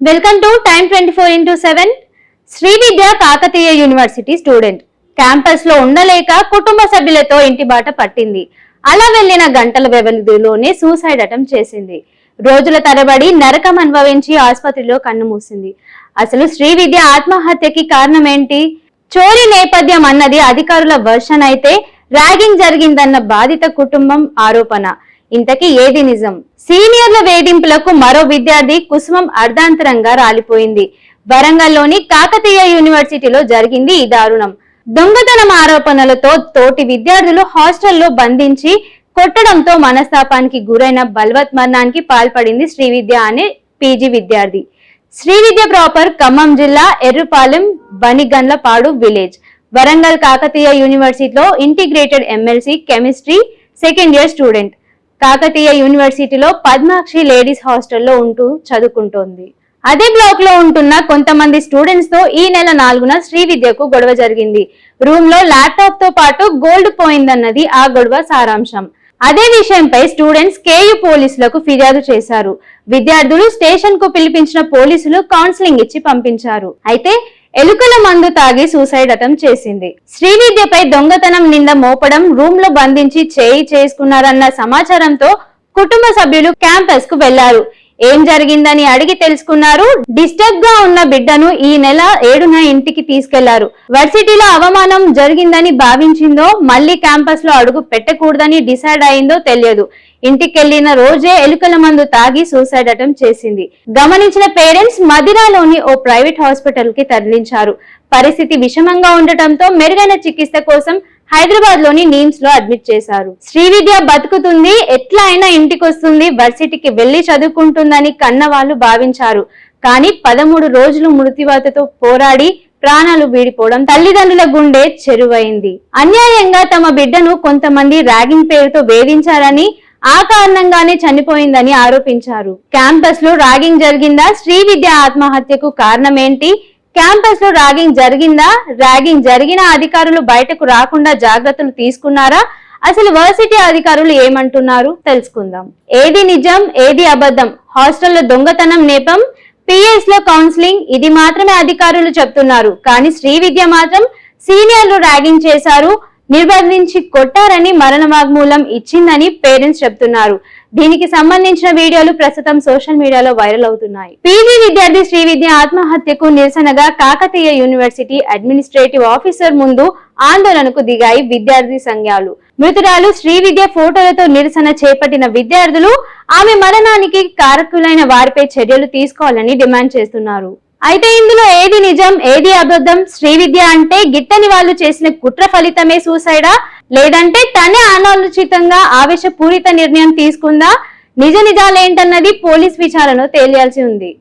Welcome to time 24x7. Srividya Kakatiya university student campus లో ఉండలేక కుటుంబ సభ్యులతో ఇంటి బాట పట్టింది. అలా వెళ్లిన గంటల వ్యవధిలోనే సూసైడ్ అటెంప్ట్ చేసింది. రోజుల తరబడి నరకం అనుభవించి ఆసుపత్రిలో కన్నుమూసింది. అసలు శ్రీవిద్య ఆత్మహత్యకి కారణం ఏంటి? చోరీ నేపథ్యం అన్నది అధికారుల వర్షన్ అయితే, ర్యాగింగ్ జరిగిందన్న బాధిత కుటుంబం ఆరోపణ. ఇంతకీ ఏది నిజం? సీనియర్ల వేధింపులకు మరో విద్యార్థి కుసుమం అర్ధాంతరంగా రాలిపోయింది. వరంగల్లోని కాకతీయ యూనివర్సిటీలో జరిగింది ఈ దారుణం. దొంగతనం ఆరోపణలతో తోటి విద్యార్థులు హాస్టల్లో బంధించి కొట్టడంతో మనస్తాపానికి గురైన బల్వత్ మరణానికి పాల్పడింది శ్రీవిద్య అనే పీజీ విద్యార్థి. శ్రీవిద్య ప్రాపర్ ఖమ్మం జిల్లా ఎర్రుపాలెం బనిగన్లపాడు విలేజ్. వరంగల్ కాకతీయ యూనివర్సిటీలో integrated MLC chemistry second year student. Kakatiya యూనివర్సిటీలో పద్మాక్షి లేడీస్ హాస్టల్లో ఉంటూ చదువుకుంటోంది. అదే బ్లాక్ లో ఉంటున్న కొంతమంది స్టూడెంట్స్ తో ఈ నెల 4న శ్రీవిద్యకు గొడవ జరిగింది. రూమ్ లో ల్యాప్టాప్ తో పాటు గోల్డ్ పోయిందన్నది ఆ గొడవ సారాంశం. అదే విషయంపై స్టూడెంట్స్ కేయు పోలీసులకు ఫిర్యాదు చేశారు. విద్యార్థులు స్టేషన్ కు పిలిపించిన పోలీసులు కౌన్సిలింగ్ ఇచ్చి పంపించారు. అయితే ఎలుకల మందు తాగి సూసైడ్ అటెంప్ట్ చేసింది. శ్రీవిద్యపై దొంగతనం నింద మోపడం, రూమ్ లో బంధించి చేయి చేసుకున్నారన్న సమాచారంతో కుటుంబ సభ్యులు క్యాంపస్ కు వెళ్లారు. ఏం జరిగిందని అడిగి తెలుసుకున్నారు. డిస్టర్బ్ గా ఉన్న బిడ్డను ఈ నెల 7న ఇంటికి తీసుకెళ్లారు. వర్సిటీలో అవమానం జరిగిందని భావించిందో, మళ్లీ క్యాంపస్ లో అడుగు పెట్టకూడదని డిసైడ్ అయిందో తెలియదు. ఇంటికెళ్లిన రోజే ఎలుకల మందు తాగి సూసైడ్ అటెంప్ట్ చేసింది. గమనించిన పేరెంట్స్ మదిరాలోని ఓ ప్రైవేట్ హాస్పిటల్ కి తరలించారు. పరిస్థితి విషమంగా ఉండటంతో మెరుగైన చికిత్స కోసం హైదరాబాద్ లోని నిమ్స్ లో అడ్మిట్ చేశారు. శ్రీవిద్య బతుకుతుంది, ఎట్లా అయినా ఇంటికొస్తుంది, వర్సిటీకి వెళ్లి చదువుకుంటుందని కన్న వాళ్ళు భావించారు. కానీ 13 రోజులు మృత్యువాతతో పోరాడి ప్రాణాలు వీడిపోవడం తల్లిదండ్రుల గుండె చెరువైంది. అన్యాయంగా తమ బిడ్డను కొంతమంది ర్యాగింగ్ పేరుతో వేధించారని, ఆ కారణంగానే చనిపోయిందని ఆరోపించారు. క్యాంపస్ లో ర్యాగింగ్ జరిగిందా? శ్రీవిద్య ఆత్మహత్యకు కారణం ఏంటి? క్యాంపస్ లో ర్యాగింగ్ జరిగిందా? ర్యాగింగ్ జరిగిన అధికారులు బయటకు రాకుండా జాగ్రత్తలు తీసుకున్నారా? అసలు వర్సిటీ అధికారులు ఏమంటున్నారు తెలుసుకుందాం. ఏది నిజం, ఏది అబద్ధం? హాస్టల్లో దొంగతనం నేపం, పిఎస్ లో కౌన్సిలింగ్, ఇది మాత్రమే అధికారులు చెప్తున్నారు. కానీ శ్రీవిద్య మాత్రం సీనియర్లు ర్యాగింగ్ చేశారు, నిర్బంధించి కొట్టారని మరణ వాగ్మూలం ఇచ్చిందని పేరెంట్స్ చెప్తున్నారు. దీనికి సంబంధించిన వీడియోలు ప్రస్తుతం సోషల్ మీడియాలో వైరల్ అవుతున్నాయి. పీజీ విద్యార్థి శ్రీవిద్య ఆత్మహత్యకు నిరసనగా కాకతీయ యూనివర్సిటీ అడ్మినిస్ట్రేటివ్ ఆఫీసర్ ముందు ఆందోళనకు దిగాయి విద్యార్థి సంఘాలు. మృతురాలు శ్రీవిద్య ఫోటోలతో నిరసన చేపట్టిన విద్యార్థులు ఆమె మరణానికి కారకులైన వారిపై చర్యలు తీసుకోవాలని డిమాండ్ చేస్తున్నారు. అయితే ఇందులో ఏది నిజం, ఏది అబద్ధం? శ్రీవిద్య అంటే గిట్టని వాళ్ళు చేసిన కుట్ర ఫలితమే సూసైడా, లేదంటే తనే అనాలోచితంగా ఆవేశపూరిత నిర్ణయం తీసుకుందా? నిజాలేంటన్నది పోలీస్ విచారణలో తేలియాల్సి ఉంది.